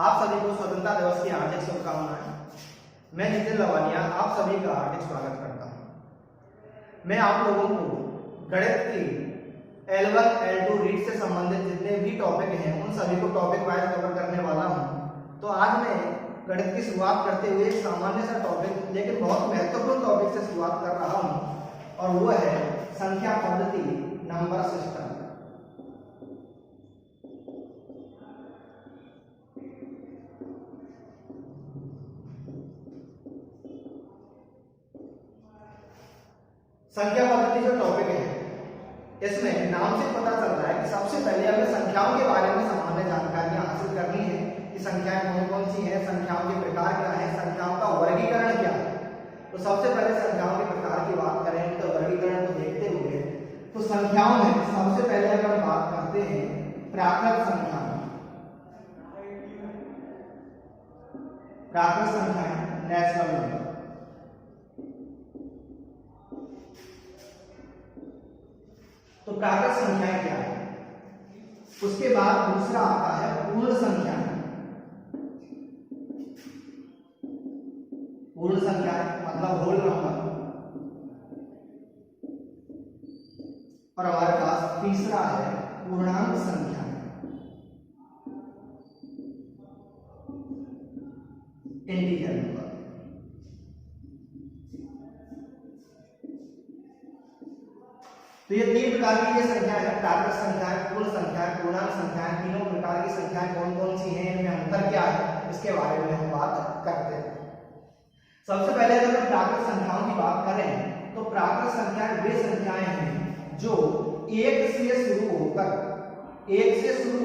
आप सभी को स्वतंत्रता दिवस की हार्दिक शुभकामनाएं। मैं नितिन लवानिया आप सभी का हार्दिक स्वागत करता हूं। मैं आप लोगों को गणित की L1 L2 रीड से संबंधित जितने भी टॉपिक हैं उन सभी को टॉपिक वाइज कवर करने वाला हूं। तो आज मैं गणित की शुरुआत करते हुए एक सामान्य सा टॉपिक लेकिन बहुत महत्वपूर्ण टॉपिक से शुरुआत कर रहा हूं और वो है संख्या पद्धति, नंबर सिस्टम। संख्या पद्धति जो टॉपिक है इसमें नाम से पता चल रहा है कि सबसे पहले हमें संख्याओं के बारे में सामान्य जानकारियां हासिल करनी है कि संख्याएं कौन कौन सी हैं, संख्याओं के प्रकार क्या है, संख्याओं का वर्गीकरण क्या है। तो सबसे पहले संख्याओं के प्रकार की बात करें तो वर्गीकरण को देखते हुए तो संख्याओं में सबसे पहले अगर बात करते हैं प्राकृत संख्याएं, प्राकृत संख्याएं नेचुरल नंबर। तो प्राकृत संख्याएं क्या है, उसके बाद दूसरा आता है पूर्ण संख्याएं। पूर्ण संख्याएं मतलब होल नंबर। और हमारे पास तीसरा है पूर्णांक संख्याएं, इंटीजर नंबर। तो ये तीन प्रकार की ये संख्याएं हैं, प्राकृत संख्याएं, पूर्ण संख्याएं, पूर्णांक संख्याएं। तीनों प्रकार की संख्याएं कौन कौन सी हैं, इनमें अंतर क्या है, इसके बारे में हम बात करते हैं। सबसे पहले अगर प्राकृत संख्याओं की बात करें तो प्राकृत संख्याएं वे संख्याएं हैं जो एक से शुरू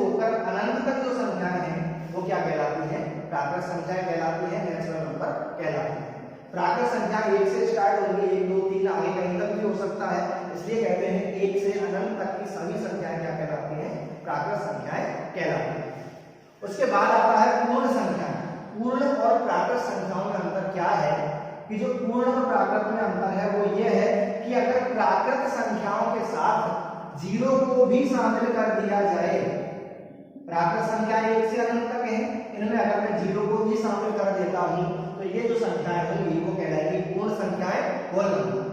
होकर अनंत तक जो संख्याएं हैं वो क्या कहलाती हैं, प्राकृत संख्याएं कहलाती हैं, नेचुरल नंबर कहलाती हैं। प्राकृत संख्या एक से स्टार्ट होगी, 1 2 3 आगे कहीं तक भी हो सकता है, इसलिए कहते हैं एक से अनंत तक की सभी संख्याएं क्या कहलाती हैं, प्राकृत संख्याएं कहलाती हैं। उसके बाद आता है पूर्ण संख्या। पूर्ण और प्राकृत संख्याओं में अंतर क्या है कि जो पूर्ण और प्राकृत में अंतर है वो ये है कि अगर प्राकृत संख्याओं के साथ जीरो को भी शामिल कर दिया जाए, प्राकृत संख्या एक से अनंत तक है, इनमें अगर मैं जीरो को भी शामिल कर देता हूं तो ये जो संख्याएं होंगी वो कहलाएगी पूर्ण संख्याएं, होल नंबर।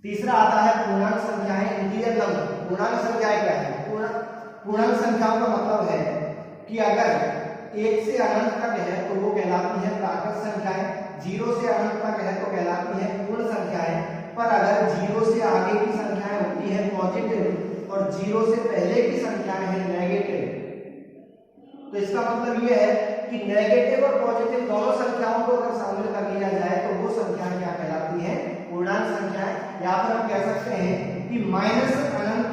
तीसरा आता है पूर्णांक संख्याएं, इंटीजर नंबर। पूर्णांक संख्याएं क्या है, पूर्णांक संख्याओं का मतलब है कि अगर एक से अनंत तक है तो वो कहलाती है प्राकृत संख्याएं, जीरो से अनंत तक है तो कहलाती है पूर्ण संख्याएं। पर अगर जीरो से आगे की संख्याएं होती है पॉजिटिव और जीरो से पहले की संख्याएं हैं नेगेटिव, तो इसका मतलब ये है कि नेगेटिव और पॉजिटिव दोनों संख्याओं को अगर शामिल कर लिया जाए तो वो संख्याएं क्या कहलाती हैं, पूर्णांक संख्याएं। या फिर हम कह सकते हैं कि माइनस अनंत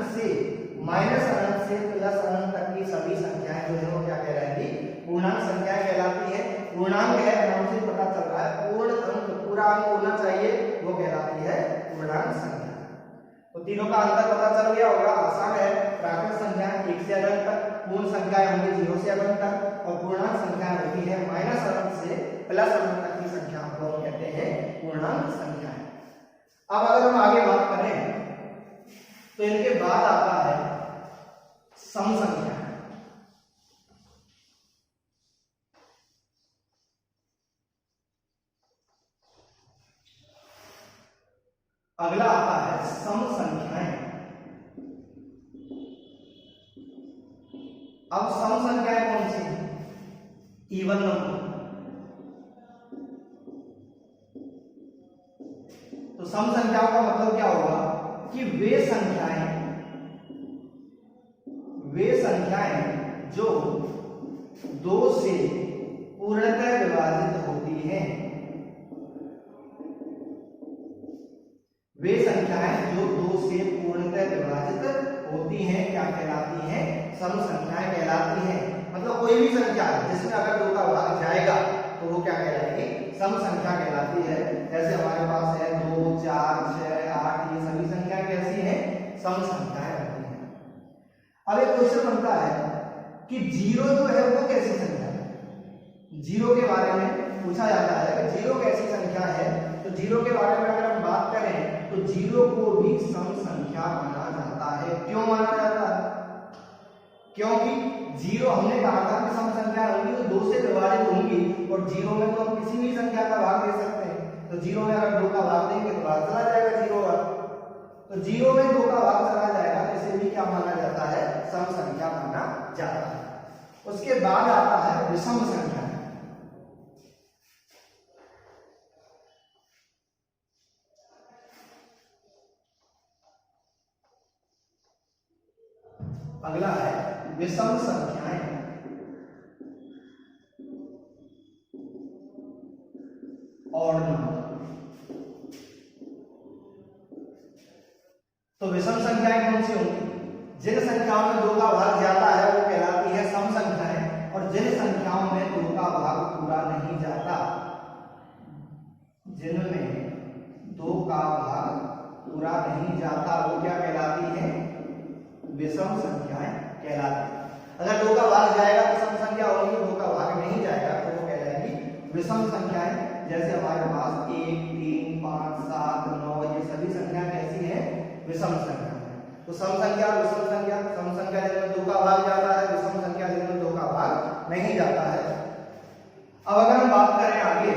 से प्लस अनंत तक की सभी संख्याएं जो है वो क्या कहलाएंगी, पूर्णांक संख्याएं कहलाती है। पूर्णांक है, नाम से पता चल रहा है पूर्ण अंक, पूरा अंक होना चाहिए, वो कहलाती है पूर्णांक संख्या। तो तीनों का अंतर पता चल गया होगा, आसान है। प्राकृत संख्याएं एक से अनंत तक, पूर्ण संख्याएं होंगी जीरो से अनंत तक और पूर्णांक संख्याएं होती है माइनस अनंत से प्लस अनंत तक की संख्याओं को हम कहते हैं पूर्णांक संख्याएं। अब अगर हम आगे बात करें तो इनके बाद आता है सम संख्या। अगला आता है सम संख्याएं। अब सम संख्याएं कौन सी हैं, इवन नंबर। तो सम संख्याओं का मतलब क्या होगा कि वे संख्याएं जो दो से पूर्णतः विभाजित होती हैं, वे संख्याएं जो दो से पूर्णतः विभाजित होती हैं क्या कहलाती हैं, सम संख्याएं कहलाती हैं। मतलब कोई भी संख्या जिसमें अगर दो का भाग जाएगा तो वो क्या कहलाएगी, सम संख्या कहलाती है। जैसे हमारे पास है 2 4 6 8, ये सभी संख्याएं कैसी हैं, सम संख्याएं होती हैं। अब एक क्वेश्चन बनता है कि जीरो जो है वो कैसी संख्या है। जीरो के बारे में पूछा जाता है कि जीरो कैसी संख्या है। तो जीरो के बारे में अगर हम बात करें तो जीरो को भी सम संख्या माना जाता है। क्यों माना जाता है, क्योंकि जीरो हमने कहा था कि सम संख्या होंगी तो 2 से विभाजित होंगी, और जीरो में तो हम किसी भी संख्या का भाग दे सकते हैं। तो जीरो में अगर 2 का भाग देंगे तो भाग चला जाएगा जीरो का, तो जीरो में 2 का भाग चला जाएगा, तो इसे भी क्या माना जाता है, सम संख्या माना जाता है। उसके बाद आता है विषम संख्या। अगला है विषम संख्याएं। Odd number. तो विषम संख्याएं कौन सी होंगी? जिन संख्याओं में 2 का भाग जाता है वो कहलाती है सम संख्याएं, और जिन संख्याओं में 2 का भाग पूरा नहीं जाता, जिनमें 2 का भाग पूरा नहीं जाता वो क्या कहलाती है, विषम संख्याएं कहलाती है। अगर 2 का भाग जाएगा तो सम संख्या होगी, 2 का भाग नहीं जाएगा तो वो कहलाएगी विषम संख्याएं। जैसे हमारे पास 1, 3, 5, 7, 9 ये सभी संख्या कैसी है, विषम संख्या है। तो सम संख्या और विषम संख्या, सम संख्या जिनमें 2 का भाग जाता है, विषम संख्या जिनमें 2 का भाग नहीं जाता है। अब अगर हम बात करें आगे,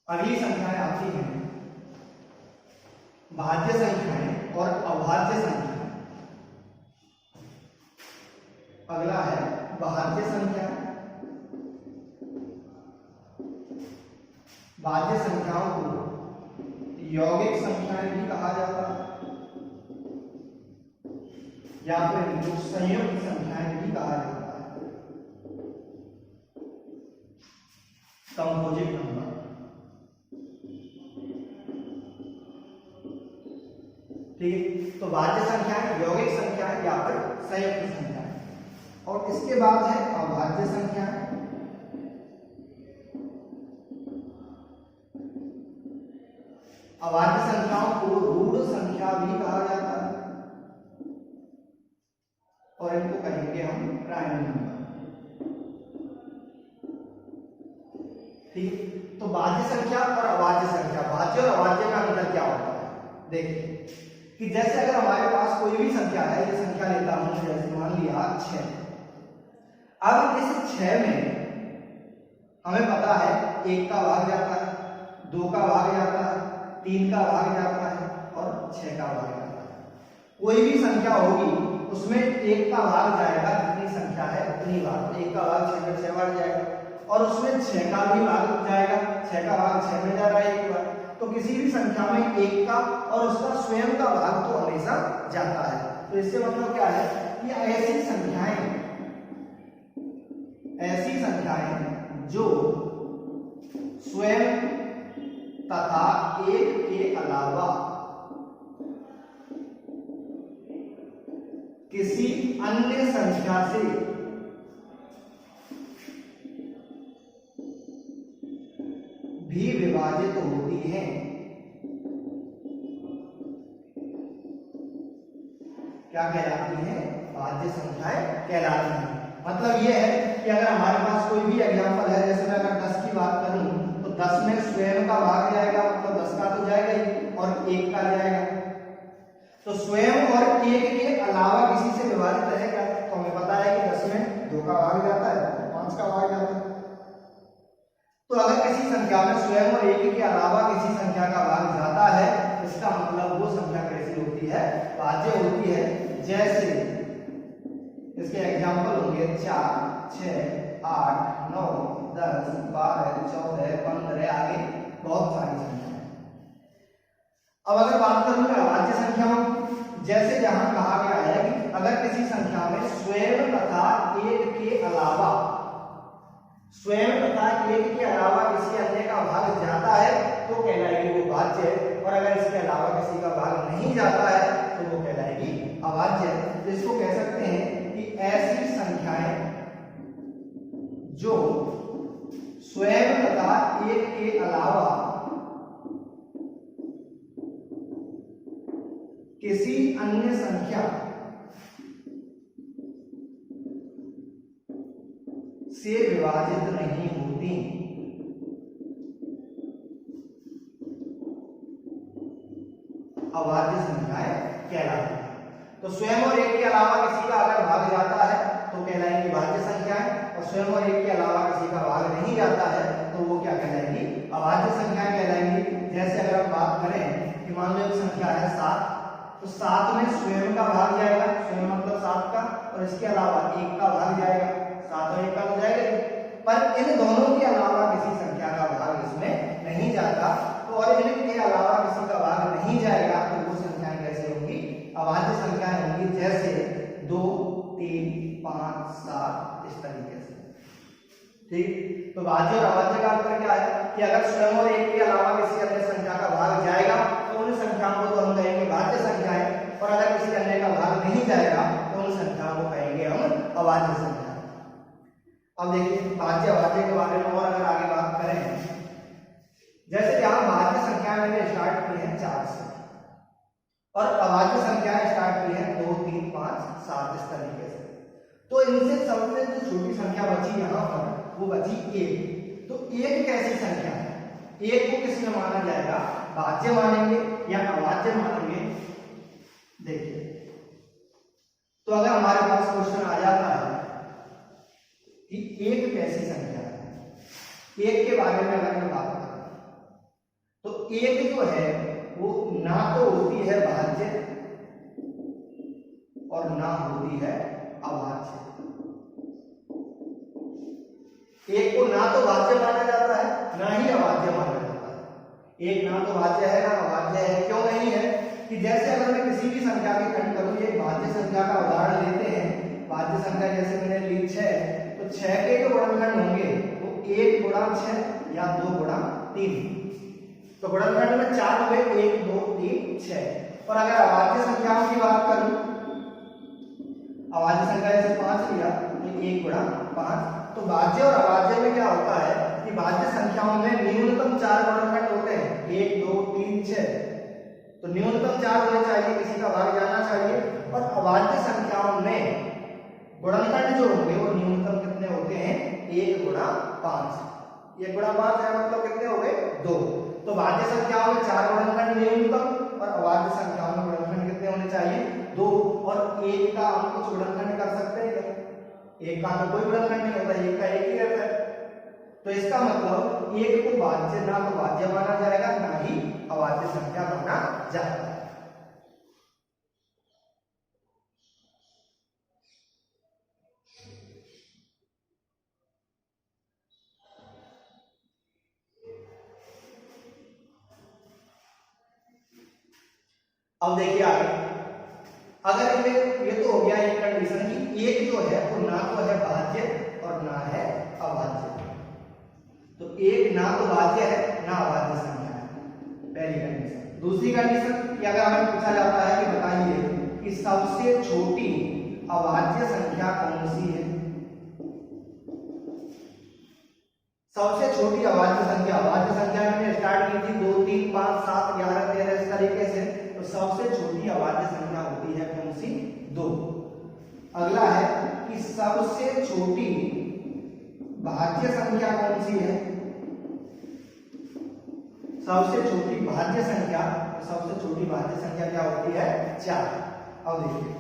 अगली संख्याएं आती हैं भाज्य संख्याएं और अभाज्य संख्याएं। अगला है भाज्य संख्या। भाज्य संख्याओं को यौगिक संख्याएं भी कहा जाता है, या फिर इनको संयुक्त संख्याएं भी कहा जाता है, कंपोजिट नंबर। ठीक है, तो भाज्य संख्याएं, यौगिक संख्याएं या फिर संयुक्त संख्याएं। और इसके बाद है अभाज्य संख्याएं। अभाज्य संख्याओं को ऋण संख्या भी कहा जाता है, और इनको कहेंगे हम प्राइम नंबर। ठीक, तो भाज्य संख्या और अभाज्य संख्या, भाज्य और अभाज्य का अंतर क्या होता है? देखिए कि जैसे अगर हमारे पास कोई भी संख्या है, ये संख्या लेता हूं, जैसे मान लिया 6। अब इस 6 में हमें पता है 1 का भाग जाता है, 2 का भाग जाता है, 3 का भाग जाता है और 6 का भाग जाता है। कोई भी संख्या होगी उसमें 1 का भाग जाएगा, जितनी संख्या है उतनी बार 1 का भाग 6 में 6 बार जाएगा, और उसमें 6 का भी भाग जाएगा, 6 का भाग 6 में जा रहा है 1 बार। तो किसी भी संख्या में 1 का और उसका स्वयं का भाग तो हमेशा जाता है। तो इससे मतलब क्या है कि ऐसी संख्याएं जो स्वयं तथा 1 के अलावा किसी अन्य संख्या से भी विभाजित होती हैं, क्या कहलाती हैं? भाज्य संख्याएं कहलाती हैं। मतलब यह है कि अगर हमारे पास कोई भी एग्जांपल है, जैसे मैं अगर 10 की बात करूं तो 10 में स्वयं का भाग जाएगा, मतलब 10 का तो जाएगा ही, और 1 का जाएगा। तो स्वयं और 1 के अलावा किसी से विभाजित रहेगा, तो हमें पता है कि 10 में 2 का भाग जाता है, 5 का भाग जाता है। तो अगर किसी संख्या में स्वयं और 1 के अलावा किसी संख्या का भाग जाता है, इसका मतलब वो संख्या कैसी होती है? भाज्य होती है। जैसे इसके एग्जाम्पल होंगे 4, 6, 8, 9, 10, 12, 14, 15, आगे बहुत सारी संख्याएं। अब अगर बात करूं मैं अभाज्य संख्याओं, जैसे जहां कहा गया है कि अगर किसी संख्या में स्वयं तथा 1 के अलावा किसी अन्य का भाग जाता है तो कहलाएगी वो भाज्य, और अगर इसके अलावा किसी का भाग नहीं जाता है तो वो कहलाएगी अभाज्य। तो इसको कह सकते हैं कि ऐसी संख्याएं जो स्वयं तथा 1 के अलावा किसी अन्य संख्या से विभाजित नहीं होती, अभाज्य संख्याएं कहलाती हैं। तो स्वयं और एक के अलावा किसी का अगर भाग जाता है तो कहलाएंगी भाज्य संख्याएं, और स्वयं और एक के अलावा किसी का भाग नहीं जाता है तो वो क्या कहलाएंगी, अभाज्य संख्याएं कहलाएंगी। जैसे अगर हम बात करें कि मान लो एक संख्या है 7, तो 7 में स्वयं का भाग जाएगा, स्वयं मतलब 7 का, और इसके अलावा 1 का भाग जाएगा, 7 और 1 का हो जाएगा। पर इन दोनों के अलावा किसी संख्या का भाग इसमें नहीं जाता, तो और इनके अलावा किसी का भाग नहीं जाएगा तो वो संख्याएं कैसे होंगी, अभाज्य संख्याएं होंगी। जैसे 2, 3, 5, 7 इस तरीके से। ठीक, तो भाज्य और अभाज्य का अंतर क्या है कि अगर स्वयं और एक के अलावा किसी अन्य संख्या का भाग जाएगा तो उन संख्याओं को तो हम कहेंगे भाज्य संख्याएं, और अगर किसी अन्य का भाग नहीं जाएगा तो उन संख्याओं को कहेंगे हम अभाज्य संख्याएं। अब देखिए भाज्य अभाज्य के बारे में और अगर आगे बात करें, जैसे यहां भाज्य संख्याएं मैंने स्टार्ट की है 4 से, और अभाज्य संख्याएं स्टार्ट की है 2, 3, 5, 7 इस तरीके से। तो इनसे सबसे जो छोटी संख्या बची यहाँ पर वो बची 1। तो 1 कैसी संख्या है, 1 को किस में माना जाएगा, भाज्य मानेंगे या अभाज्य मानेंगे। देखिए, तो अगर हमारे पास क्वेश्चन आ जाता है कि 1 कैसी संख्या है, 1 के बारे में अगर मैं बात करूं तो 1 जो है वो ना तो होती है भाज्य और ना होती है अभाज्य। 1 को ना तो भाज्य माना जाता है ना ही अभाज्य माना जाता है। 1 ना तो भाज्य है ना अभाज्य है। क्यों नहीं है कि जैसे अगर मैं किसी भी संख्या के खंड करूं, एक भाज्य संख्या का उदाहरण लेते हैं। भाज्य संख्या जैसे मैंने ली 6, तो 6 के जो गुणनखंड होंगे वो 1 गुणा 6 या 2 गुणा 3। तो गुणनखंड में 4 हुए, 1, 2, 3, 6। और अगर अभाज्य संख्याओं की बात करूं, अभाज्य संख्या जैसे 5 लिया तो 1 गुणा 5। तो भाज्य और अभाज्य में क्या होता है कि भाज्य संख्याओं में न्यूनतम 4 गुणनखंड होते हैं, 1, 2, 3, 6। तो न्यूनतम 4 होने चाहिए, किसी का भाग जाना चाहिए। और अभाज्य संख्याओं में गुणनखंड जो होंगे वो न्यूनतम कितने होते हैं, 1 गुणा 5। 1 गुणा 5 है मतलब कितने हो गए, 2। तो भाज्य संख्याओं में 4 गुणनखंड न्यूनतम, और अभाज्य संख्याओं में गुणनखंड कितने होने चाहिए, 2। और 1 का हम कुछ गुणनखंड कर सकते हैं क्या, 1 का तो कोई गुणनखंड नहीं होता, 1 का 1 ही रहता है। तो इसका मतलब 1 को भाज्य ना तो भाज्य माना जाएगा ना ही अभाज्य संख्या माना जाएगा। अब देखिए आगे, अगर ये तो हो गया एक कंडीशन कि 1 जो है वो ना तो है भाज्य और ना है अभाज्य। तो 1 ना तो भाज्य है ना अभाज्य संख्या है, पहली कंडीशन। दूसरी कंडीशन कि अगर हमें पूछा जाता है कि बताइए कि सबसे छोटी अभाज्य संख्या कौन सी है। सबसे छोटी अभाज्य संख्या, अभाज्य संख्या मैंने स्टार्ट की थी 2, 3, 5, 7, 11, 13 इस तरीके से। तो सबसे छोटी अभाज्य संख्या होती है कौन सी, 2। अगला है कि सबसे छोटी भाज्य संख्या कौन सी है, सबसे छोटी भाज्य संख्या, सबसे छोटी भाज्य संख्या क्या होती है, 4। अब देखिए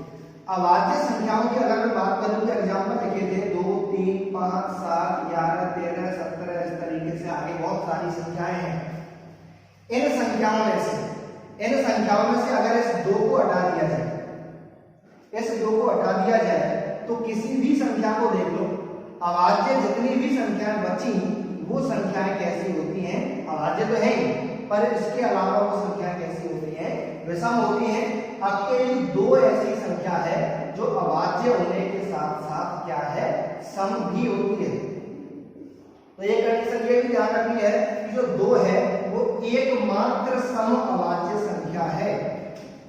अभाज्य संख्याओं की अगर मैं बात करूं तो एग्जांपल लिखे थे 2, 3, 5, 7, 11, 13, 17 इस तरीके से आगे बहुत सारी संख्याएं हैं। इन संख्याओं में से अगर इस 2 को हटा दिया जाए, इस 2 को हटा दिया जाए तो किसी भी संख्या को देख लो, अभाज्य जितनी भी संख्याएं बची वो संख्याएं कैसी होती हैं, अभाज्य तो है ही, पर इसके अलावा वो संख्याएं कैसी होती हैं, विषम होती हैं। अकेली 2 ऐसी संख्या है जो अभाज्य होने के साथ साथ क्या है, सम भी होती है। तो ये कंडीशन ये भी ध्यान रखनी है कि जो 2 है वो एकमात्र सम अभाज्य संख्या है।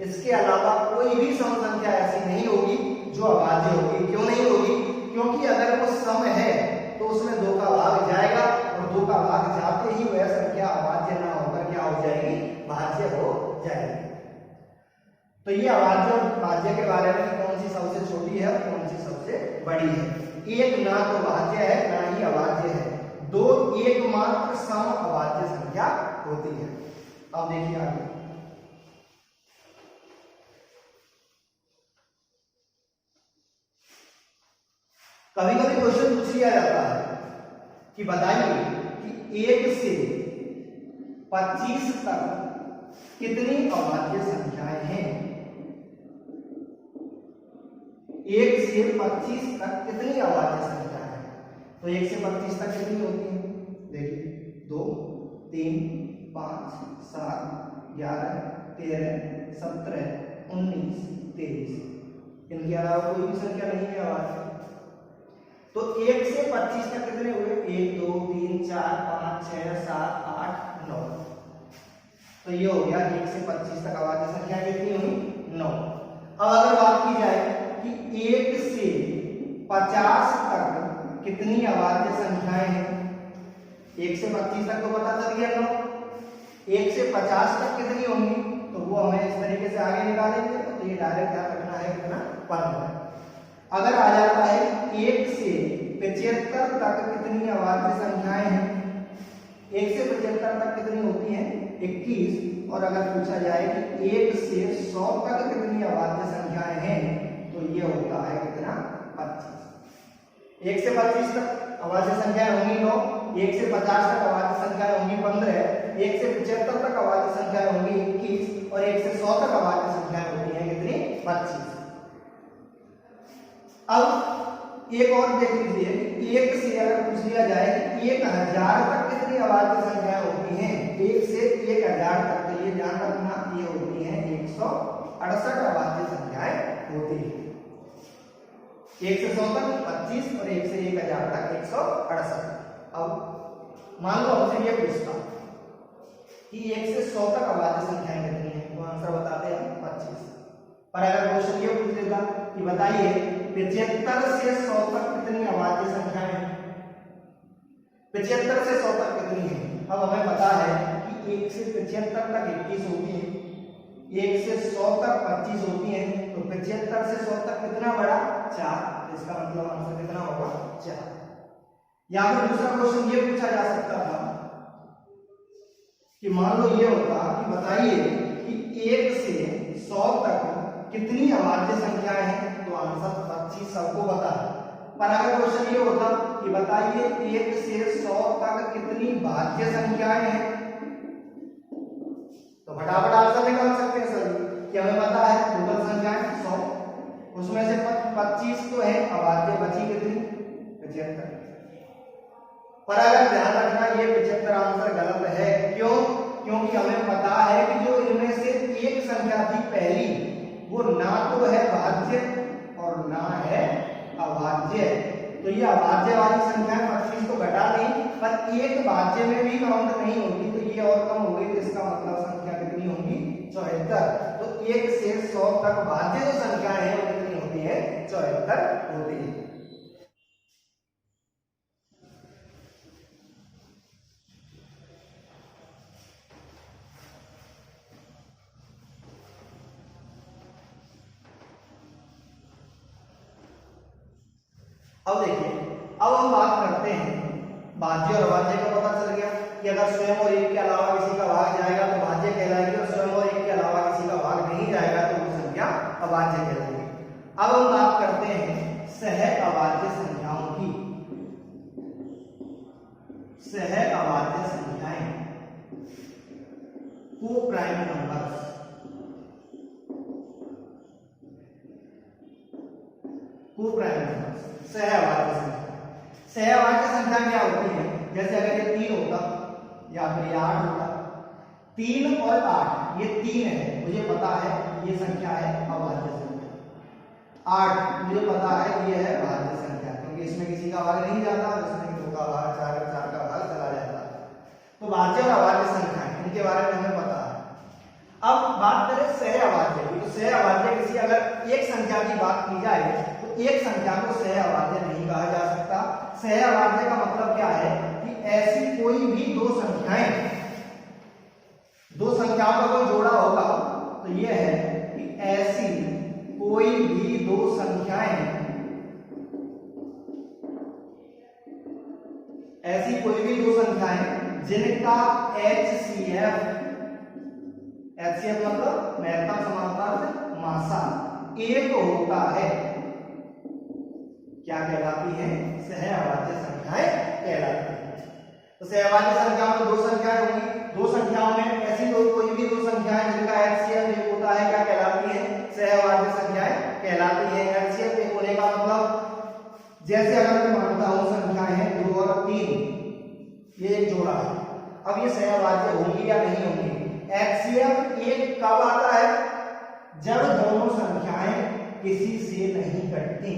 इसके अलावा कोई भी सम संख्या ऐसी नहीं होगी जो अभाज्य होगी। क्यों नहीं होगी, क्योंकि अगर वो सम है तो उसमें 2 का भाग जाएगा, और 2 का भाग जाते ही वह संख्या अभाज्य ना होकर क्या हो जाएगी, भाज्य हो जाएगी। तो ये अभाज्य और भाज्य के बारे में कौन सी सबसे छोटी है और कौन सी सबसे बड़ी है। 1 ना तो भाज्य है ना ही अभाज्य है, 2 एकमात्र सम अभाज्य संख्या होती है। अब देखिए आगे, कभी कभी क्वेश्चन पूछ लिया जाता है कि बताइए कि 1 से 25 तक कितनी अभाज्य संख्याएं हैं। 1 से 25 तक कितनी अभाज्य संख्याएं हैं? तो 1 से 25 तक कितनी होती है? देखिए 2 3 5 7 11 13 17 19 23, इनके अलावा कोई भी संख्या नहीं है अभाज्य। तो 1 से 25 तक कितने हुए? 1 2 3 4 5 6 7 8 9। तो ये हो गया 1 से 25 तक अभाज्य संख्या कितनी हुई? 9। अब अगर बात की जाए कि 1 से 50 तक कितनी अभाज्य संख्याएं हैं? 1 से 25 तक तो पता चल गया 9। 1 से 50 तक कितनी होंगी? तो वो हमें इस तरीके से आगे निकालेंगे। तो ये डायरेक्ट ध्यान रखना है कितना? 15। अगर आ जाता है 1 से 75 तक कितनी अभाज्य संख्याएं हैं? 1 से 75 तक कितनी होती हैं? 21। और अगर पूछा जाए कि 1 से 100 तक कितनी अभाज्य संख्याएं हैं, तो ये होता है कितना? 25। 1 से 25 तक अभाज्य संख्याएं होंगी 9, 1 से 50 तक अभाज्य संख्याएं होंगी 15, 1 से 75 तक अभाज्य संख्याएं होंगी 21 और 1 से 100 तक अभाज्य संख्याएं होती हैं कितनी? 25। अब एक और देख लीजिए, 1 से अगर पूछ लिया जाए कि 1000 तक कितनी अभाज्य संख्याएं होती हैं? 1 से 1000 तक, तो ये ध्यान रखना ये होती हैं 168 अभाज्य संख्याएं होती हैं। 1 से 100 तक 25 और 1 से 1000 तक 168। अब मान लो हमसे ये पूछता कि 1 से 100 तक अभाज्य संख्याएं कितनी हैं, तो आंसर बताते हैं 25। पर अगर क्वेश्चन ये पूछ देता कि बताइए 75 से 100 तक कितनी अभाज्य संख्याएं हैं? 75 से 100 तक कितनी है? अब हमें पता है कि 1 से 75 तक 21 होती है, 1 से 100 तक 25 होती है, तो 75 से 100 तक कितना बड़ा? 4। इसका मतलब आंसर कितना होगा? 4। या फिर दूसरा क्वेश्चन ये पूछा जा सकता था कि मान लो ये होता कि बताइए कि 1 से 100 तक कितनी अभाज्य संख्याएं हैं, तो आंसर 25 सबको पता है। पर अगर क्वेश्चन ये होता कि बताइए 1 से 100 तक कितनी भाज्य संख्याएं हैं, तो फटाफट आंसर निकाल सकते हैं सर कि हमें पता है टोटल संख्याएं 100, उसमें से 25 तो है अभाज्य, बची कितनी? 75। पर अगर ध्यान रखना ये 75 आंसर गलत है। क्यों? क्योंकि हमें पता है कि जो इनमें से एक संख्या थी पहली, वो ना तो है भाज्य और ना है अभाज्य। तो ये अभाज्य वाली संख्या 25 तो घटा नहीं, पर एक भाज्य में भी काउंट नहीं होगी, तो ये और कम हो गई। तो इसका मतलब संख्या कितनी होगी? 74। तो 1 से 100 तक भाज्य जो संख्याएं हैं वो कितनी होती है? 74 होती है। अब देखिए, अब हम बात करते हैं भाज्य और अभाज्य का। पता चल गया कि अगर स्वयं और एक के अलावा किसी का भाग जाएगा तो भाज्य कहलाएगी, और स्वयं और एक के अलावा किसी का भाग नहीं जाएगा तो वो संख्या अभाज्य कहलाएगी। अब हम बात करते हैं सह अभाज्य संख्याओं की। सह अभाज्य संख्याएं, को प्राइम नंबर्स। को प्राइम नंबर्स सहअभाज्य संख्या। सहअभाज्य संख्या क्या होती है? जैसे अगर ये 3 होता या फिर ये 8 होता, 3 और 8 ये 3 है, मुझे पता है ये संख्या है अभाज्य संख्या। 8 मुझे पता है ये है भाज्य संख्या, क्योंकि इसमें किसी का भाग नहीं जाता, इसमें 2 का भाग, 4 का भाग चला जाता है। तो भाज्य और अभाज्य संख्या इनके बारे में हमें पता है। अब बात करें सहअभाज्य की, तो सहअभाज्य किसी अगर एक संख्या की बात की जाए तो एक संख्या को सहअभाज्य नहीं कहा जा सकता। सहअभाज्य का मतलब क्या है कि ऐसी कोई भी दो संख्याओं का कोई जोड़ा होगा, तो यह है कि ऐसी कोई भी दो संख्याएं, ऐसी कोई भी दो संख्याएं जिनका HCF, HCF मतलब महत्तम समांतर मासा 1 होता है। क्या क्या कहलाती हैं? सहअभाज्य संख्याएं कहलाती हैं। तो सहअभाज्य संख्याओं में दो संख्याएं होंगी, दो संख्याओं में ऐसी कोई भी दो संख्याएं जिनका एचसीएफ एक होता है क्या कहलाती हैं? सहअभाज्य संख्याएं कहलाती हैं। एचसीएफ एक होने का मतलब जैसे अगर मैं मानता हूं संख्याएं हैं 2 और 3, ये एक जोड़ा है, अब ये सहअभाज्य होंगी या नहीं होंगी? एचसीएफ एक कब आता है? जब दोनों संख्याएं किसी से नहीं कटती।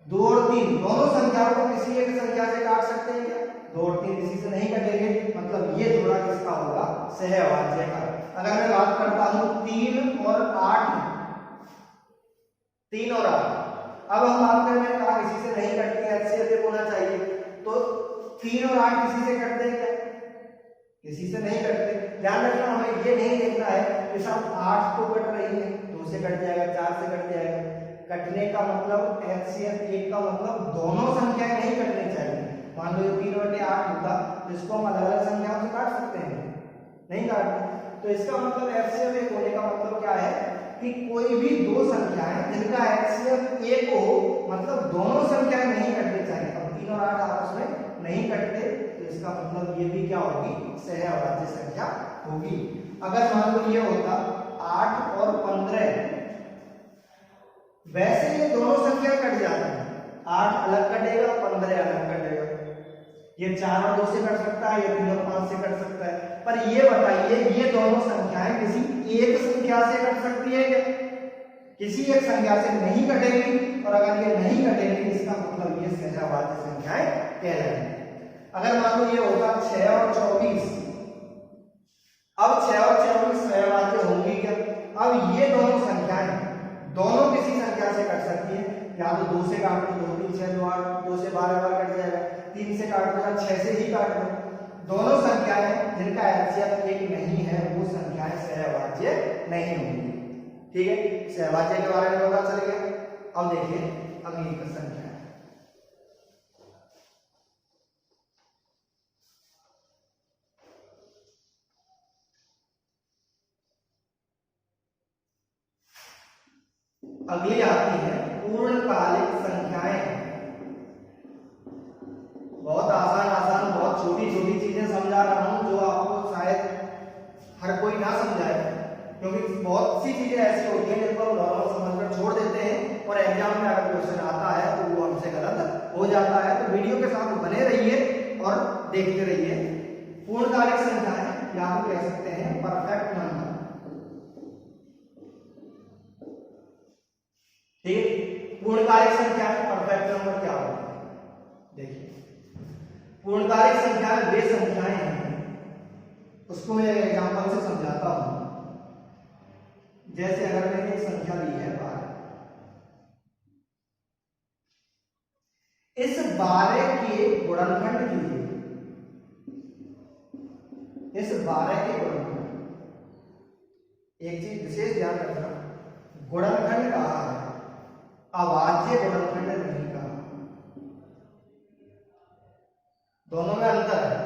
2 और 3 दोनों संख्याओं को किसी एक संख्या से काट सकते हैं क्या? 2 और 3 किसी से नहीं कटेंगे, मतलब ये जोड़ा किसका होगा? सहअभाज्य का। अगर मैं बात करता हूं 3 और 8, 3 और 8, अब हम बात करें, मैंने कहा किसी से नहीं कटती है, एचसीएफ होना चाहिए, तो 3 और 8 किसी से कटते हैं क्या? किसी से नहीं कटते। ध्यान रखना, हमें ये नहीं देखना है कि सब 8 तो कट रही है, 2 से कट जाएगा, 4 से कट जाएगा। कटने का मतलब एचसीएफ एक का मतलब दोनों संख्याएं नहीं कटनी चाहिए। मान लो ये 3/8 होता तो इसको हम अलग अलग संख्याओं से काट सकते हैं, नहीं काटते। तो इसका मतलब एचसीएफ एक होने का मतलब क्या है कि कोई भी दो संख्याएं जिनका एचसीएफ एक हो, मतलब दोनों संख्याएं नहीं कटनी चाहिए। अब 3 और 8 आपस में नहीं कटते, तो इसका मतलब ये भी क्या होगी? सहअभाज्य संख्या होगी। अगर मान लो ये होता 8 और 15, वैसे ये दोनों संख्याएं कट जाती हैं, 8 अलग कटेगा, 15 अलग कटेगा। ये 4 और 2 से कट सकता है, ये 3 और 5 से कट सकता है। पर ये बताइए, ये दोनों संख्याएं किसी एक संख्या से कट सकती है क्या? किसी एक संख्या से नहीं कटेगी, और अगर ये नहीं कटेगी इसका मतलब ये सहअभाज्य संख्याएं कहलाएंगी। अगर मान लो ये होगा 6 और 24, अब 6 और 24 सहअभाज्य होंगी क्या? अब ये दोनों संख्याएं दोनों किसी संख्या से कट सकती है, या तो 2 से काट दो, 2 3 6 2 8, 2 से 12 बार कट जाएगा, 3 से काट दो, 6 से ही काट दो। दोनों संख्याएं जिनका एचसीएफ एक नहीं है वो संख्याएं सहअभाज्य नहीं होंगी। ठीक है, सहअभाज्य के बारे में पता चल गया। अब देखिए अगली संख्या है अगली आती है पूर्णकालिक संख्याएं। बहुत आसान बहुत छोटी छोटी चीजें समझा रहा हूं जो आपको शायद हर कोई ना समझाए, क्योंकि बहुत सी चीजें ऐसी होती हैं जिनको हम नॉर्मल समझकर छोड़ देते हैं और एग्जाम में अगर क्वेश्चन आता है तो वो हमसे गलत हो जाता है। तो वीडियो के साथ बने रहिए और देखते रहिए। पूर्णकालिक संख्याएं या आप कह सकते हैं परफेक्ट नंबर। ठीक, पूर्णकालिक संख्या में परफेक्ट नंबर क्या होता है? देखिए, पूर्णकालिक संख्या में वे संख्याएं हैं, उसको मैं एक एग्जांपल से समझाता हूं। जैसे अगर मैंने एक संख्या ली है 12, इस 12 के गुणनखंड कीजिए, इस 12 के गुणनखंड, एक चीज विशेष ध्यान रखना, गुणनखंड कहा है, अभाज्य गुणनखंड नहीं कहा। दोनों में अंतर है।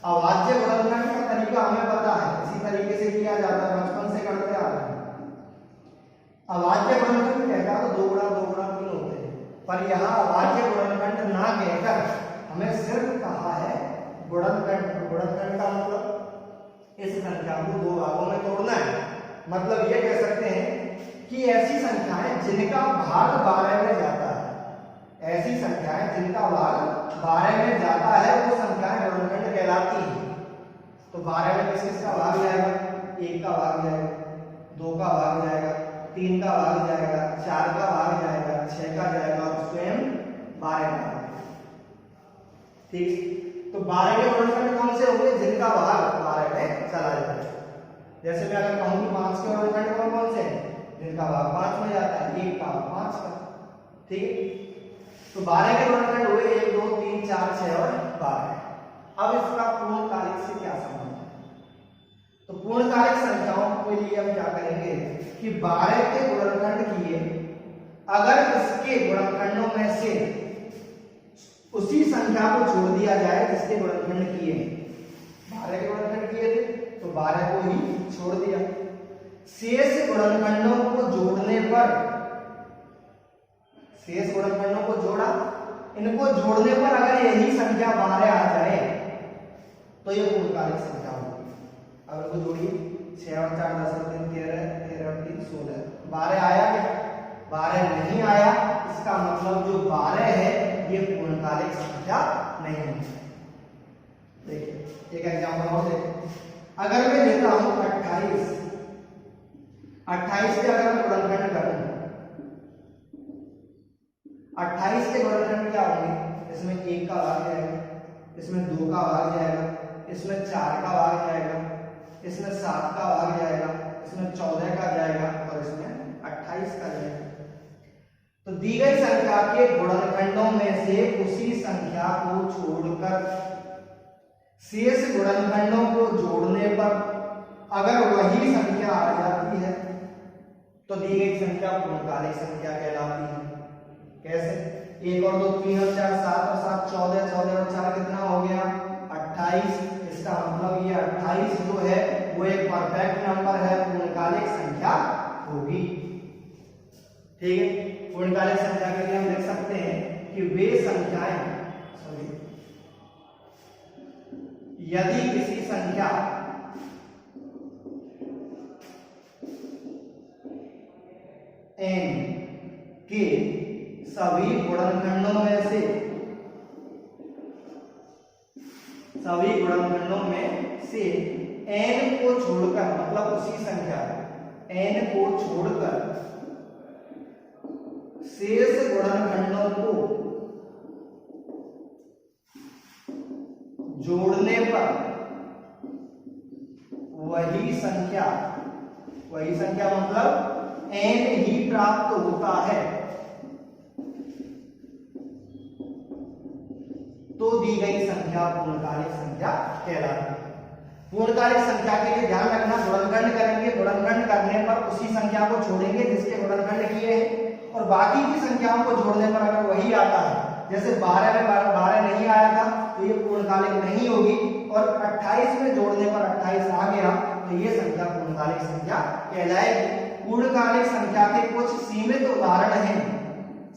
अभाज्य गुणनखंड का तरीका हमें पता है, इसी तरीके से किया जाता है, बचपन से करते आ रहे हैं। अभाज्य गुणनखंड कहता है तो 2 गुणा 2 गुणा 3 होते हैं, पर यहाँ अभाज्य गुणनखंड ना कहकर हमें सिर्फ कहा है गुणनखंड। गुणनखंड का मतलब इस संख्या को 2 भागों में तोड़ना है। मतलब ये कह सकते हैं कि ऐसी संख्याएं जिनका भाग 12 में जाता है, ऐसी संख्याएं जिनका भाग 12 में जाता है वो संख्याएं गुणनखंड कहलाती हैं। तो 12 में किसका भाग जाएगा? 1 का भाग जाएगा, 2 का भाग जाएगा, 3 का भाग जाएगा, 4 का भाग जाएगा, 6 का जाएगा और स्वयं 12 का। ठीक, तो 12 के गुणनखंड कौन से होंगे? जिनका भाग 12 में चला जाता है। जैसे मैं अगर कहूं कि 5 के गुणनखंड कौन कौन से हैं? जिनका भाग 5 में जाता है, 1 का 5 का। ठीक, तो 12 के गुणनखंड हुए 1 2 3 4 6 और 12। अब इसका पूर्णकालिक से क्या संबंध है? तो पूर्णकालिक संख्याओं के लिए हम क्या करेंगे कि 12 के गुणनखंड किए, अगर इसके गुणनखंडों में से उसी संख्या को छोड़ दिया जाए जिसके गुणनखंड किए, 12 के गुणनखंड किए थे तो 12 को ही छोड़ दिया, शेष गुणनखंडों को जोड़ने पर शेष गुणनखंडों को जोड़ा, इनको जोड़ने पर अगर यही संख्या 12 आ जाए तो ये पूर्णकालिक संख्या होगी। अब इनको जोड़िए, 6 और 4 10 और 3 13, 13 और 3 16, 12 आया क्या? 12 नहीं आया, इसका मतलब जो 12 है ये पूर्णकालिक संख्या नहीं है। देखिए एक एग्जांपल और देखिए, अगर मैं लेता हूं 28, 28 के अगर मैं गुणनखंड करूं, 28 के गुणनखंड क्या होंगे? इसमें 1 का भाग जाएगा, इसमें 2 का भाग जाएगा, इसमें 4 का भाग जाएगा, इसमें 7 का भाग जाएगा, इसमें 14 का जाएगा और इसमें 28 का जाएगा। तो दी गई संख्या के गुणनखंडों में से उसी संख्या को छोड़कर शेष गुणनखंडों को जोड़ने पर अगर वही संख्या आ जाती है तो दी गई संख्या पूर्णकालिक संख्या कहलाती है। कैसे? 1 और 2 3 और 4 7 और 7 14, 14 और 4 कितना हो गया? 28। इसका मतलब ये 28 जो है वो एक परफेक्ट नंबर है, पूर्णकालिक संख्या होगी। ठीक है, पूर्णकालिक संख्या के लिए हम लिख सकते हैं कि वे संख्याएं, यदि किसी संख्या n के सभी गुणनखंडों में से n को छोड़कर, मतलब उसी संख्या n को छोड़कर शेष गुणनखंडों को जोड़ने पर वही संख्या मतलब n ही प्राप्त होता है तो दी गई संख्या पूर्णकालिक संख्या कहलाती है। पूर्णकालिक संख्या के लिए ध्यान रखना, गुणनखंड करेंगे, गुणनखंड करने पर उसी संख्या को छोड़ेंगे जिसके गुणनखंड किए हैं और बाकी की संख्याओं को जोड़ने पर अगर वही आता है, जैसे 12 में 12 नहीं आया था तो ये पूर्णकालिक नहीं होगी और 28 में जोड़ने पर 28 आ गया तो ये संख्या पूर्णकालिक संख्या कहलाएगी। पूर्णकालिक संख्या के कुछ सीमित उदाहरण हैं,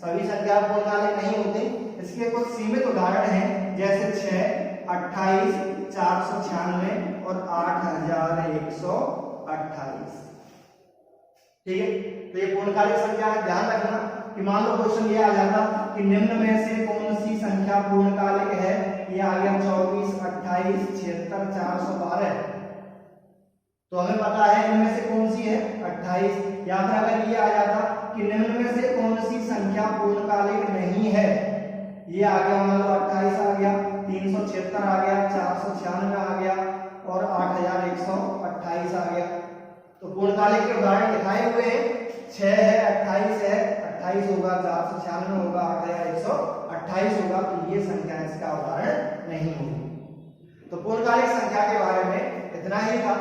सभी संख्या पूर्णकालिक नहीं होते, इसके कुछ सीमित उदाहरण हैं जैसे 6, 28, 496 और 8128। ठीक है, तो ये पूर्णकालिक संख्या है। ध्यान रखना कि मान लो क्वेश्चन ये आ जाता कि निम्न में से कौन सी संख्या पूर्णकालिक है, ये आ गया 24, 28, 76, 412, तो हमें पता है इनमें से कौन सी है 28। या फिर अगर ये आ जाता कि निम्न में से कौन सी संख्या पूर्णकालिक नहीं है, ये आ गया मान लो 28 आ गया, 376 आ गया, 496 आ गया और 8128 आ गया। तो पूर्णकालिक के उदाहरण दिखाए हुए हैं, 6 है, 28 है, 28 होगा, 496 होगा, 8128 होगा, तो ये संख्या इसका उदाहरण नहीं होगी। तो पूर्णकालिक संख्या के बारे में इतना ही था।